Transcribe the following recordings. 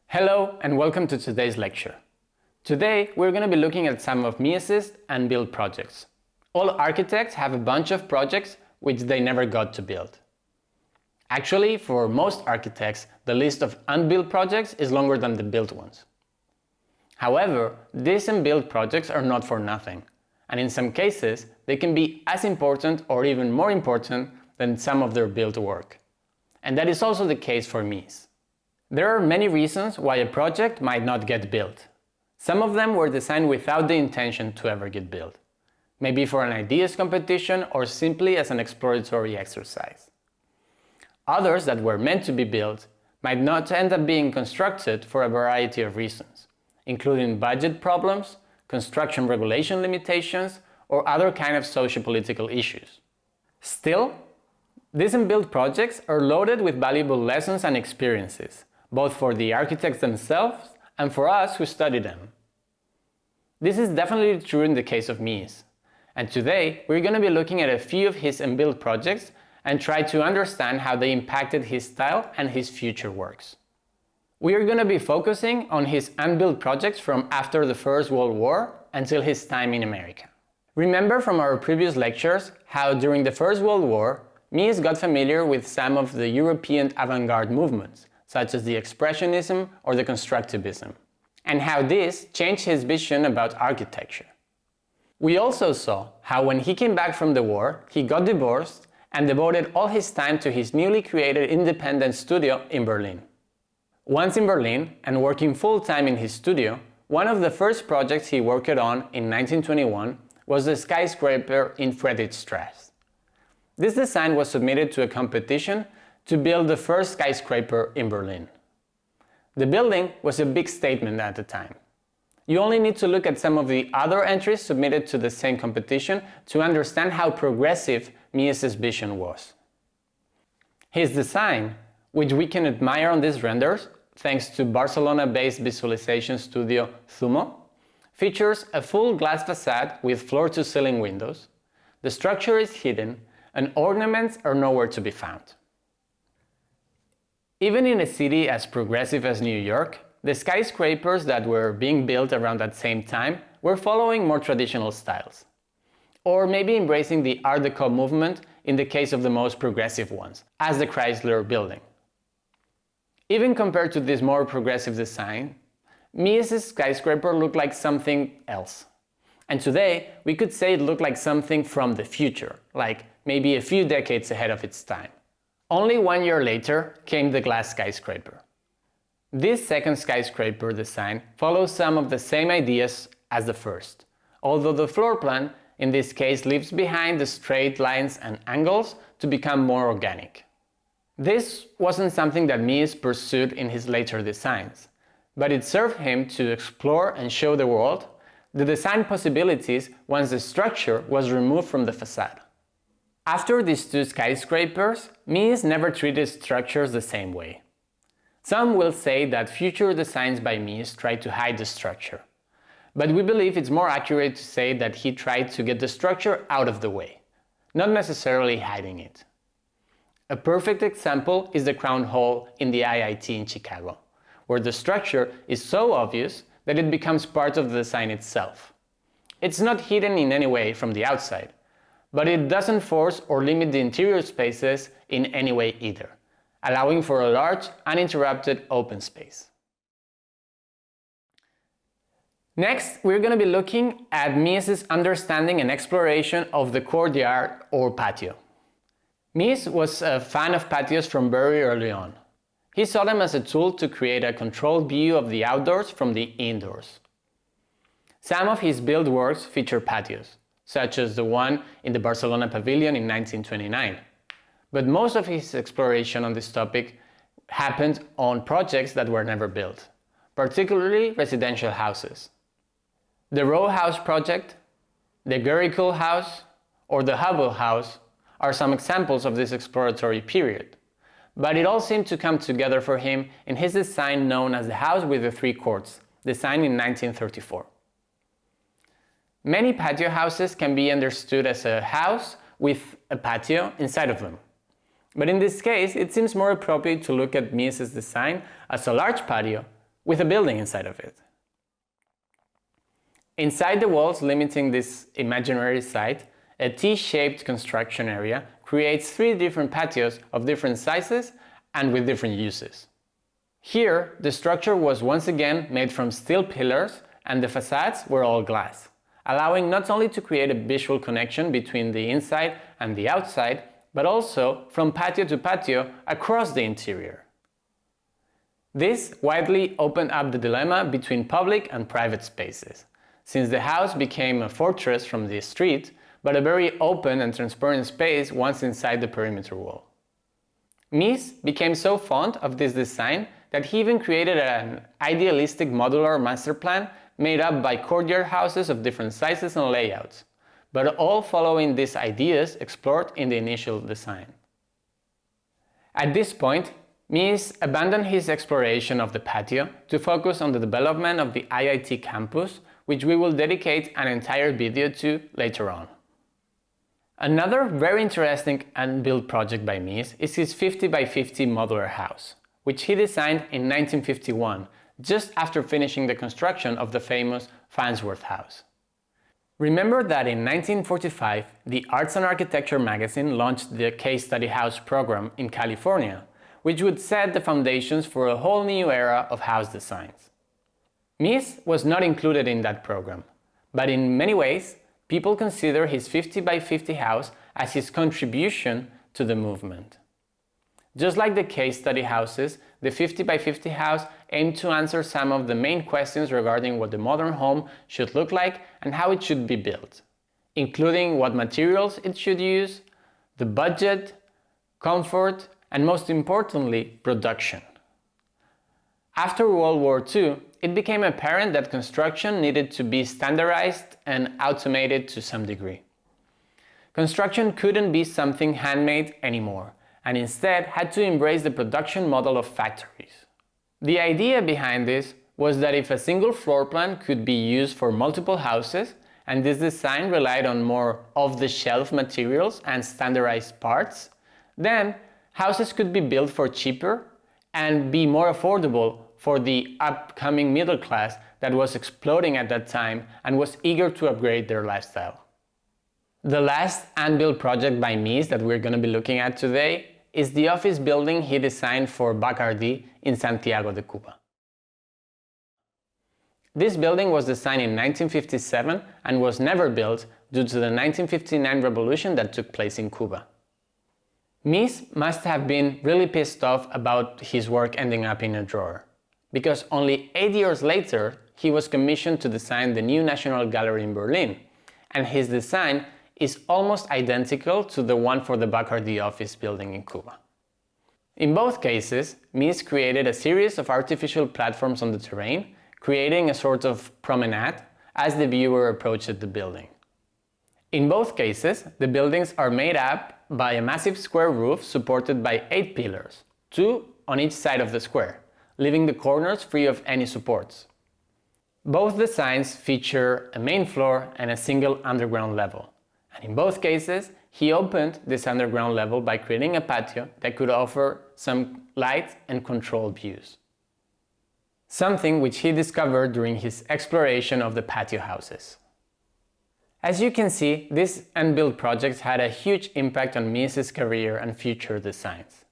Hello and welcome to today's lecture. Today we're going to be looking at some of Mies's unbuilt projects. All architects have a bunch of projects which they never got to build. Actually, for most architects, the list of unbuilt projects is longer than the built ones. However, these unbuilt projects are not for nothing, and in some cases they can be as important or even more important than some of their built work. And that is also the case for Mies. There are many reasons why a project might not get built. Some of them were designed without the intention to ever get built, maybe for an ideas competition or simply as an exploratory exercise. Others that were meant to be built might not end up being constructed for a variety of reasons, including budget problems, construction regulation limitations, or other kind of socio-political issues. Still, these unbuilt projects are loaded with valuable lessons and experiences, both for the architects themselves and for us who study them. This is definitely true in the case of Mies, and today we're going to be looking at a few of his unbuilt projects and try to understand how they impacted his style and his future works. We are going to be focusing on his unbuilt projects from after the First World War until his time in America. Remember from our previous lectures how during the First World War, Mies got familiar with some of the European avant-garde movements, such as the Expressionism or the Constructivism, and how this changed his vision about architecture. We also saw how when he came back from the war, he got divorced and devoted all his time to his newly created independent studio in Berlin. Once in Berlin and working full-time in his studio, one of the first projects he worked on in 1921 was the skyscraper in Friedrichstrasse. This design was submitted to a competition to build the first skyscraper in Berlin. The building was a big statement at the time. You only need to look at some of the other entries submitted to the same competition to understand how progressive Mies's vision was. His design, which we can admire on these renders, thanks to Barcelona-based visualization studio Zumo, features a full glass facade with floor-to-ceiling windows. The structure is hidden, and ornaments are nowhere to be found. Even in a city as progressive as New York, the skyscrapers that were being built around that same time were following more traditional styles, or maybe embracing the Art Deco movement in the case of the most progressive ones, as the Chrysler Building. Even compared to this more progressive design, Mies's skyscraper looked like something else. And today, we could say it looked like something from the future, like maybe a few decades ahead of its time. Only 1 year later came the Glass Skyscraper. This second skyscraper design follows some of the same ideas as the first, although the floor plan in this case leaves behind the straight lines and angles to become more organic. This wasn't something that Mies pursued in his later designs, but it served him to explore and show the world the design possibilities once the structure was removed from the facade. After these two skyscrapers, Mies never treated structures the same way. Some will say that future designs by Mies tried to hide the structure, but we believe it's more accurate to say that he tried to get the structure out of the way, not necessarily hiding it. A perfect example is the Crown Hall in the IIT in Chicago, where the structure is so obvious that it becomes part of the design itself. It's not hidden in any way from the outside, but it doesn't force or limit the interior spaces in any way either, allowing for a large, uninterrupted open space. Next, we're going to be looking at Mies's understanding and exploration of the courtyard or patio. Mies was a fan of patios from very early on. He saw them as a tool to create a controlled view of the outdoors from the indoors. Some of his built works feature patios, such as the one in the Barcelona Pavilion in 1929. But most of his exploration on this topic happened on projects that were never built, particularly residential houses. The Rohe House project, the Gerikel House, or the Hubble House are some examples of this exploratory period. But it all seemed to come together for him in his design known as the House with the Three Courts, designed in 1934. Many patio houses can be understood as a house with a patio inside of them. But in this case, it seems more appropriate to look at Mies's design as a large patio with a building inside of it. Inside the walls limiting this imaginary site, a T-shaped construction area creates 3 different patios of different sizes and with different uses. Here, the structure was once again made from steel pillars and the facades were all glass, allowing not only to create a visual connection between the inside and the outside, but also from patio to patio across the interior. This widely opened up the dilemma between public and private spaces, since the house became a fortress from the street, but a very open and transparent space once inside the perimeter wall. Mies became so fond of this design that he even created an idealistic modular master plan made up by courtyard houses of different sizes and layouts, but all following these ideas explored in the initial design. At this point, Mies abandoned his exploration of the patio to focus on the development of the IIT campus, which we will dedicate an entire video to later on. Another very interesting unbuilt project by Mies is his 50 by 50 modular house, which he designed in 1951, just after finishing the construction of the famous Farnsworth House. Remember that in 1945, the Arts and Architecture magazine launched the Case Study House program in California, which would set the foundations for a whole new era of house designs. Mies was not included in that program, but in many ways, people consider his 50 by 50 house as his contribution to the movement. Just like the case study houses, the 50 by 50 house aimed to answer some of the main questions regarding what the modern home should look like and how it should be built, including what materials it should use, the budget, comfort, and most importantly, production. After World War II, it became apparent that construction needed to be standardized and automated to some degree. Construction couldn't be something handmade anymore, and instead had to embrace the production model of factories. The idea behind this was that if a single floor plan could be used for multiple houses, and this design relied on more off-the-shelf materials and standardized parts, then houses could be built for cheaper and be more affordable for the upcoming middle class that was exploding at that time and was eager to upgrade their lifestyle. The last unbuilt project by Mies that we're going to be looking at today is the office building he designed for Bacardi in Santiago de Cuba. This building was designed in 1957 and was never built due to the 1959 revolution that took place in Cuba. Mies must have been really pissed off about his work ending up in a drawer, because only 8 years later he was commissioned to design the new National Gallery in Berlin, and his design is almost identical to the one for the Bacardi Office Building in Cuba. In both cases, Mies created a series of artificial platforms on the terrain, creating a sort of promenade as the viewer approached the building. In both cases, the buildings are made up by a massive square roof supported by 8 pillars, 2 on each side of the square, leaving the corners free of any supports. Both designs feature a main floor and a single underground level, and in both cases, he opened this underground level by creating a patio that could offer some light and controlled views. Something which he discovered during his exploration of the patio houses. As you can see, these unbuilt projects had a huge impact on Mies' career and future designs.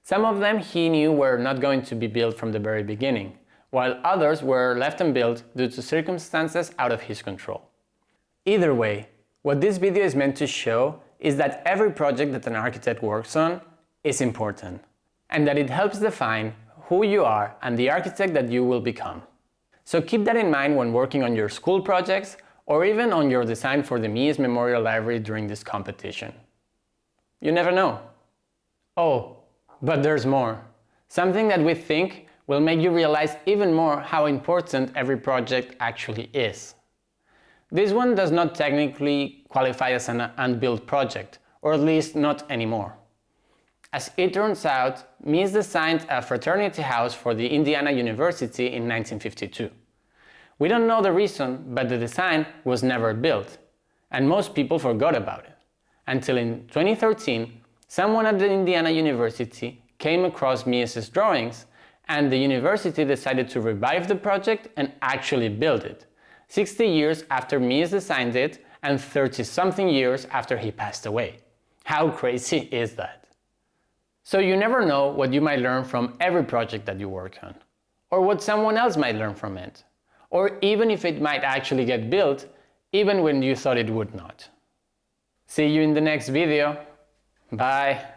Some of them he knew were not going to be built from the very beginning, while others were left unbuilt due to circumstances out of his control. Either way, what this video is meant to show is that every project that an architect works on is important, and that it helps define who you are and the architect that you will become. So keep that in mind when working on your school projects or even on your design for the Mies Memorial Library during this competition. You never know. Oh, but there's more. Something that we think will make you realize even more how important every project actually is. This one does not technically qualify as an unbuilt project, or at least not anymore. As it turns out, Mies designed a fraternity house for the Indiana University in 1952. We don't know the reason, but the design was never built, and most people forgot about it, until in 2013, someone at the Indiana University came across Mies' drawings and the university decided to revive the project and actually build it, 60 years after Mies designed it and 30-something years after he passed away. How crazy is that? So you never know what you might learn from every project that you work on, or what someone else might learn from it, or even if it might actually get built, even when you thought it would not. See you in the next video. Bye!